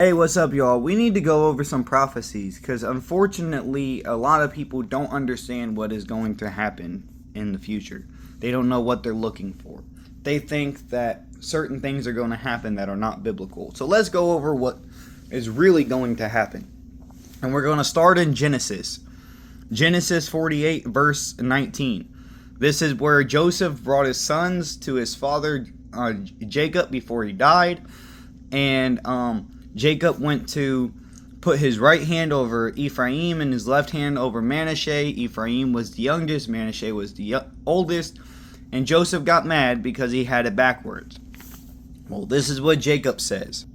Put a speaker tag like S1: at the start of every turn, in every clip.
S1: Hey, what's up, y'all? We need to go over some prophecies because unfortunately, a lot of people don't understand what is going to happen in the future. They don't know what they're looking for. They think that certain things are going to happen that are not biblical. So let's go over what is really going to happen. And we're going to start in Genesis. Genesis 48, verse 19. This is where Joseph brought his sons to his father Jacob before he died. And Jacob went to put his right hand over Ephraim and his left hand over Manasseh. Ephraim was the youngest, Manasseh was the oldest, and Joseph got mad because he had it backwards. Well, this is what Jacob says.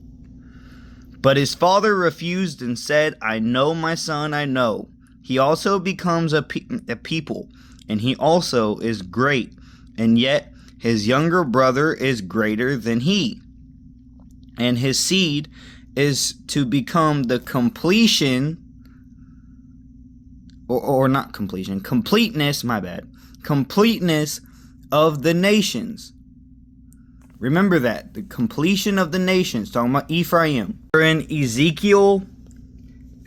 S1: But his father refused and said, I know, my son, I know. He also becomes a people, and he also is great, and yet his younger brother is greater than he. And his seed is to become the completion, or not completion, completeness, my bad, completeness of the nations. Remember that, the completion of the nations, talking about Ephraim. We're in Ezekiel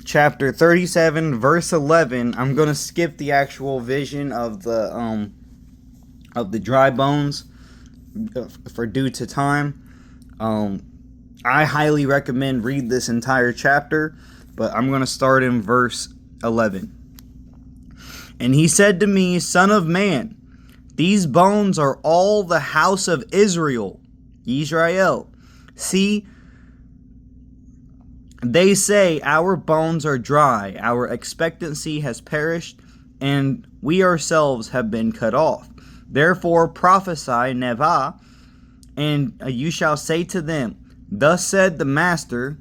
S1: chapter 37, verse 11. I'm going to skip the actual vision of the dry bones for due to time. I highly recommend read this entire chapter, but I'm going to start in verse 11. And he said to me, Son of man, these bones are all the house of Israel. See, they say, our bones are dry, our expectancy has perished, and we ourselves have been cut off. Therefore prophesy, Nevah, and you shall say to them, Thus said the Master.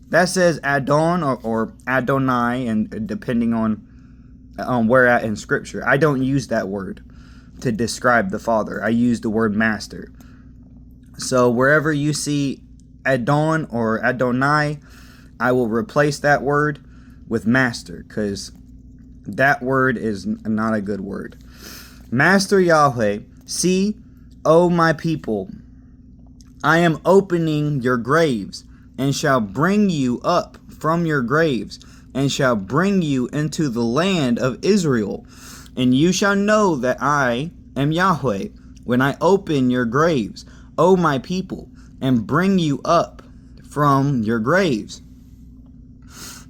S1: That says Adon or Adonai, and depending on where at in Scripture. I don't use that word to describe the Father. I use the word Master. So wherever you see Adon or Adonai, I will replace that word with Master, because that word is not a good word. Master Yahweh, see, O my people, I am opening your graves, and shall bring you up from your graves, and shall bring you into the land of Israel. And you shall know that I am Yahweh, when I open your graves, O my people, and bring you up from your graves.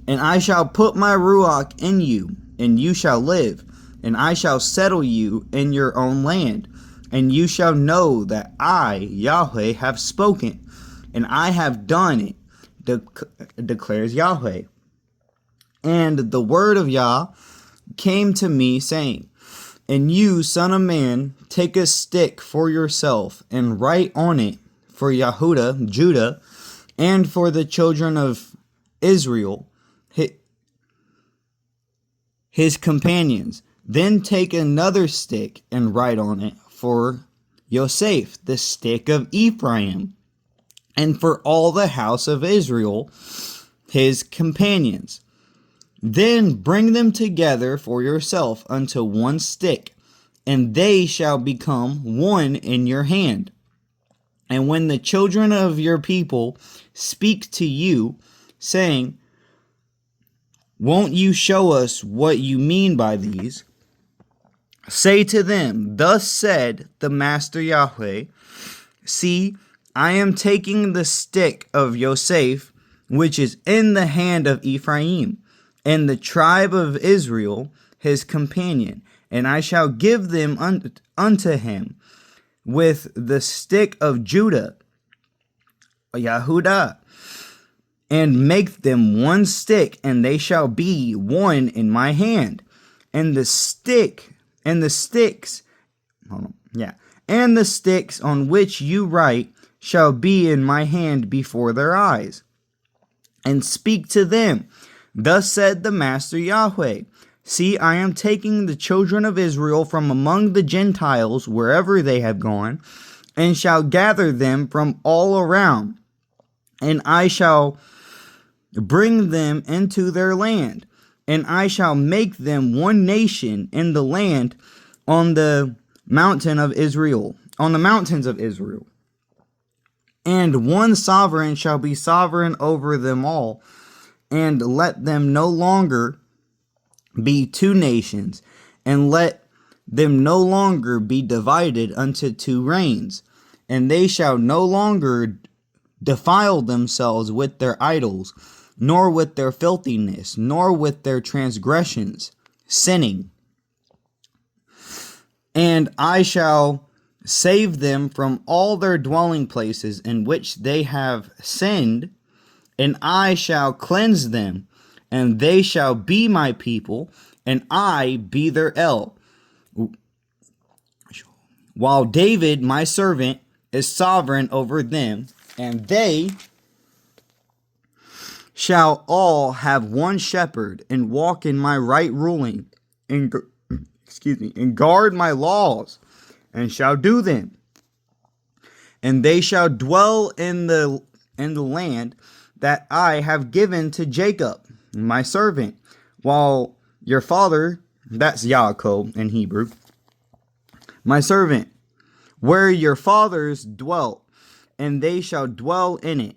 S1: And I shall put my Ruach in you, and you shall live, and I shall settle you in your own land. And you shall know that I, Yahweh, have spoken, and I have done it, declares Yahweh. And the word of Yah came to me, saying, And you, son of man, take a stick for yourself, and write on it for Yehuda, Judah, and for the children of Israel, his companions. Then take another stick, and write on it for Yosef, the stick of Ephraim, and for all the house of Israel, his companions. Then bring them together for yourself unto one stick, and they shall become one in your hand. And when the children of your people speak to you, saying, Won't you show us what you mean by these? Say to them, Thus said the Master Yahweh, See, I am taking the stick of Yosef, which is in the hand of Ephraim, and the tribe of Israel, his companion, and I shall give them unto him with the stick of Judah, Yehudah, and make them one stick, and they shall be one in my hand. And the sticks on which you write shall be in my hand before their eyes. And speak to them, Thus said the Master Yahweh, See, I am taking the children of Israel from among the Gentiles wherever they have gone, and shall gather them from all around, and I shall bring them into their land, and I shall make them one nation in the land on the mountains of Israel. And one sovereign shall be sovereign over them all, and let them no longer be two nations, and let them no longer be divided unto two reigns. And they shall no longer defile themselves with their idols, nor with their filthiness, nor with their transgressions, sinning. And I shall save them from all their dwelling places in which they have sinned, and I shall cleanse them, and they shall be my people, and I be their El. While David, my servant, is sovereign over them, and they shall all have one shepherd, and walk in my right ruling, and guard my laws, and shall do them. And they shall dwell in the land that I have given to Jacob, my servant, while your father, that's Yaakov in Hebrew, my servant, where your fathers dwelt, and they shall dwell in it,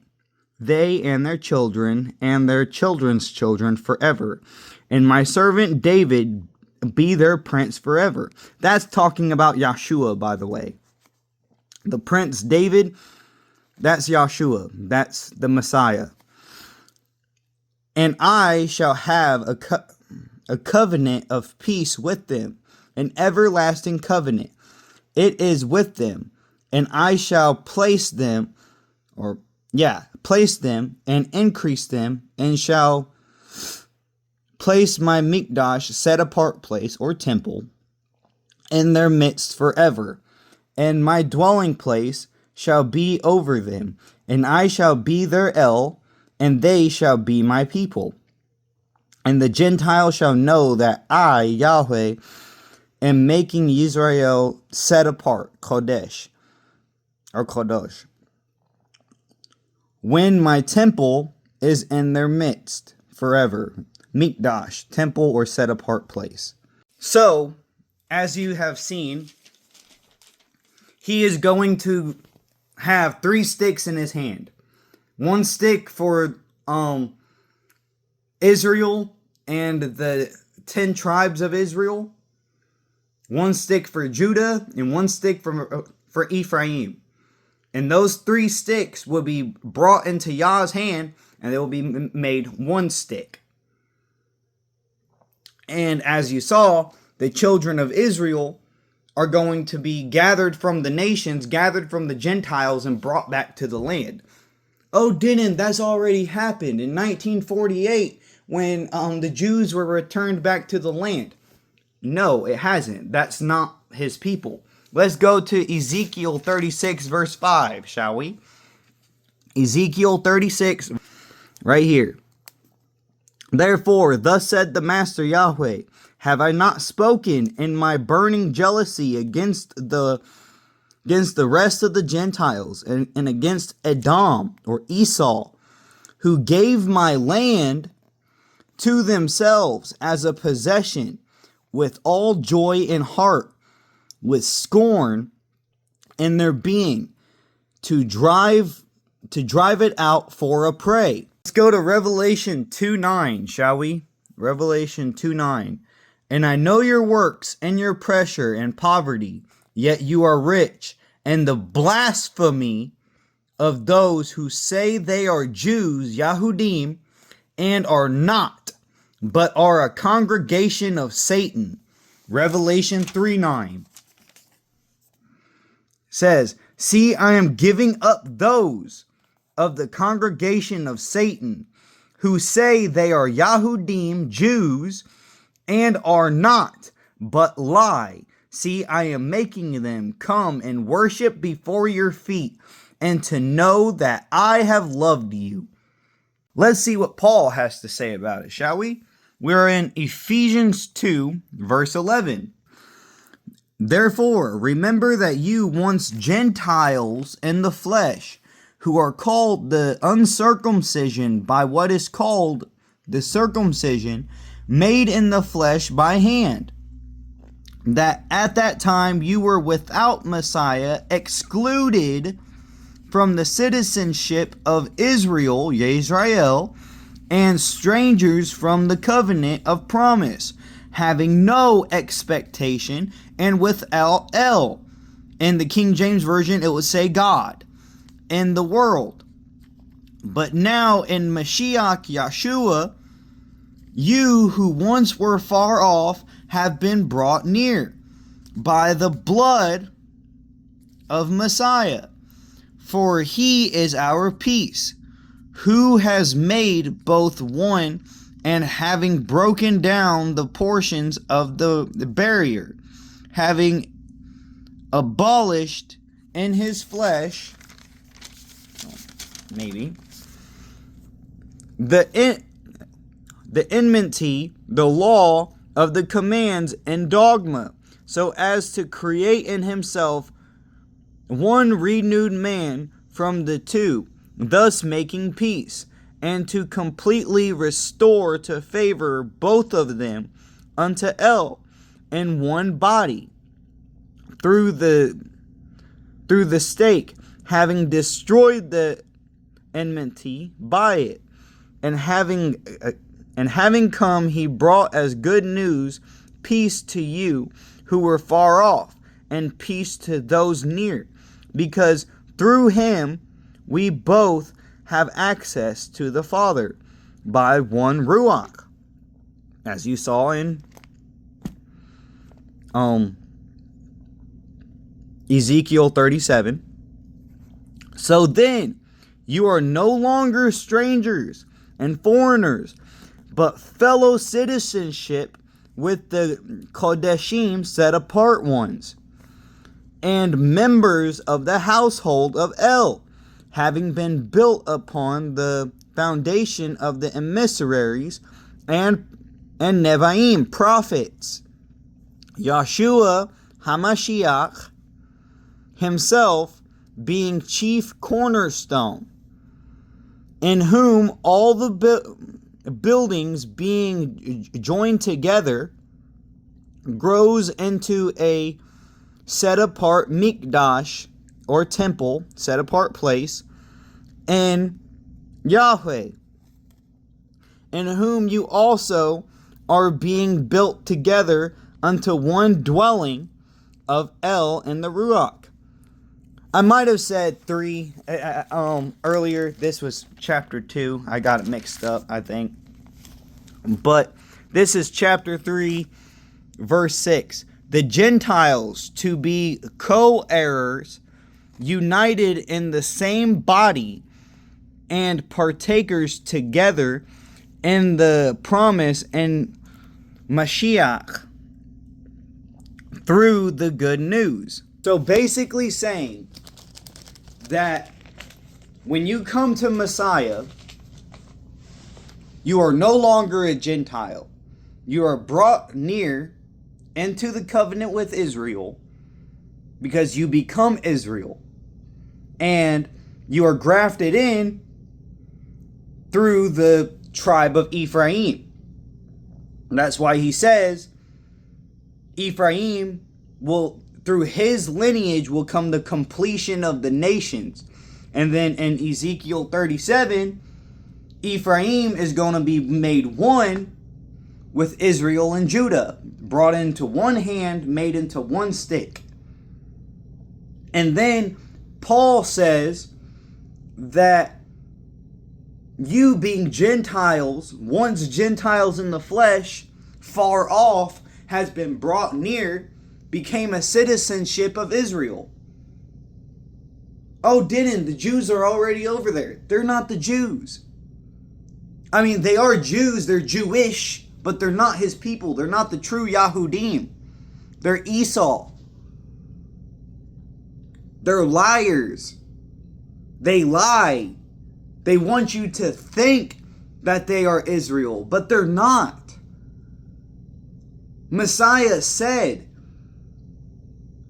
S1: they and their children and their children's children forever. And my servant David be their prince forever. That's talking about Yahshua, by the way. The prince David, that's Yahshua. That's the Messiah. And I shall have a covenant of peace with them, an everlasting covenant. It is with them, and I shall place them and increase them, and shall place my mikdash, set apart place or temple, in their midst forever, and my dwelling place shall be over them, and I shall be their El, and they shall be my people. And the Gentiles shall know that I, Yahweh, am making Israel set apart, Kodesh, or Kodosh, when my temple is in their midst forever. Mikdash, temple or set apart place. So, as you have seen, he is going to have 3 sticks in his hand. 1 stick for Israel and the 10 tribes of Israel. 1 stick for Judah and 1 stick for Ephraim. And those 3 sticks will be brought into Yah's hand, and they will be made 1 stick. And as you saw, the children of Israel are going to be gathered from the nations, gathered from the Gentiles, and brought back to the land. Oh, didn't that's already happened in 1948 when the Jews were returned back to the land? No, it hasn't. That's not his people. Let's go to Ezekiel 36 verse 5, shall we? Ezekiel 36, right here. Therefore, thus said the Master Yahweh, have I not spoken in my burning jealousy against the rest of the Gentiles and against Edom or Esau, who gave my land to themselves as a possession with all joy in heart, with scorn in their being, to drive it out for a prey. Let's go to Revelation 2:9, shall we? Revelation 2:9. And I know your works and your pressure and poverty, yet you are rich, and the blasphemy of those who say they are Jews, Yahudim, and are not, but are a congregation of Satan. Revelation 3:9 says, see, I am giving up those of the congregation of Satan, who say they are Yahudim, Jews, and are not, but lie. See, I am making them come and worship before your feet, and to know that I have loved you. Let's see what Paul has to say about it, shall we? We're in Ephesians 2, verse 11. Therefore, remember that you once Gentiles in the flesh, who are called the uncircumcision by what is called the circumcision, made in the flesh by hand, that at that time you were without Messiah, excluded from the citizenship of Israel, Yisrael, and strangers from the covenant of promise, having no expectation, and without El. In the King James Version, it would say God, in the world. But now in Mashiach Yeshua, you who once were far off have been brought near by the blood of Messiah. For he is our peace, who has made both one, and having broken down the portions of the barrier, having abolished in his flesh, maybe, the enmity, the law of the commands and dogma, so as to create in himself one renewed man from the two, thus making peace, and to completely restore to favor both of them unto El in one body, through the stake, having destroyed the enmity by it, and having come, he brought as good news peace to you who were far off, and peace to those near, because through him we both have access to the Father by one Ruach, as you saw in Ezekiel 37. So then, you are no longer strangers and foreigners, but fellow citizenship with the Kodeshim, set apart ones, and members of the household of El, having been built upon the foundation of the emissaries and Nevi'im, prophets, Yeshua HaMashiach himself being chief cornerstone, in whom all the buildings being joined together grows into a set apart mikdash, or temple, set apart place, in Yahweh, in whom you also are being built together unto one dwelling of El in the Ruach. I might have said 3 earlier. This was chapter 2. I got it mixed up, I think. But this is chapter 3, verse 6. The Gentiles to be co-heirs, united in the same body, and partakers together in the promise and Mashiach through the good news. So basically saying that when you come to Messiah, you are no longer a Gentile. You are brought near into the covenant with Israel because you become Israel. And you are grafted in through the tribe of Ephraim. That's why he says Ephraim will, through his lineage, will come the completion of the nations. And then in Ezekiel 37, Ephraim is going to be made one with Israel and Judah, brought into one hand, made into one stick. And then Paul says that you being Gentiles, once Gentiles in the flesh, far off, has been brought near, became a citizenship of Israel. Oh, didn't the Jews are already over there? They're not the Jews. I mean, they are Jews, they're Jewish, but they're not his people. They're not the true Yahudim. They're Esau. They're liars. They lie. They want you to think that they are Israel, but they're not. Messiah said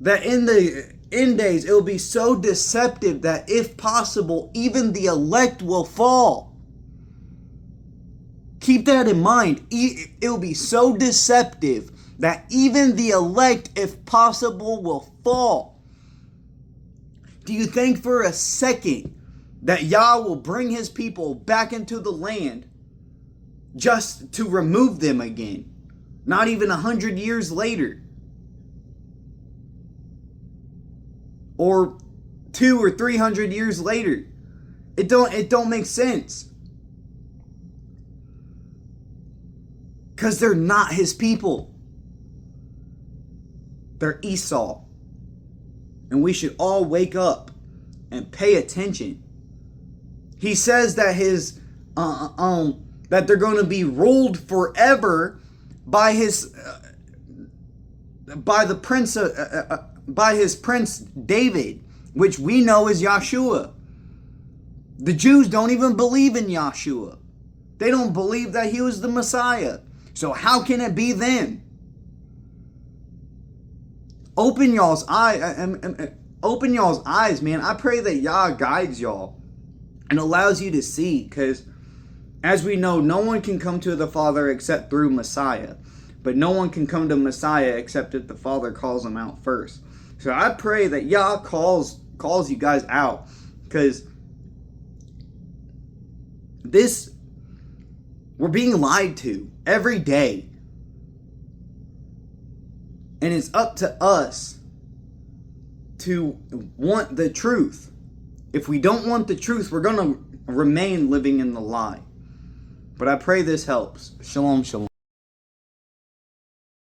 S1: that in the end days it will be so deceptive that if possible, even the elect will fall. Keep that in mind. It will be so deceptive that even the elect, if possible, will fall. Do you think for a second that Yah will bring his people back into the land just to remove them again? Not even 100 years later. Or 200 or 300 years later. It don't make sense. Because they're not his people. They're Esau. And we should all wake up and pay attention. He says that that they're going to be ruled forever by his prince David, which we know is Yahshua. The Jews don't even believe in Yahshua. They don't believe that he was the Messiah. So how can it be them? Open y'all's eyes, man. I pray that Yah guides y'all and allows you to see, because as we know, no one can come to the Father except through Messiah. But no one can come to Messiah except if the Father calls them out first. So I pray that Yah calls you guys out, because we're being lied to every day. And it's up to us to want the truth. If we don't want the truth, we're going to remain living in the lie. But I pray this helps. Shalom, shalom.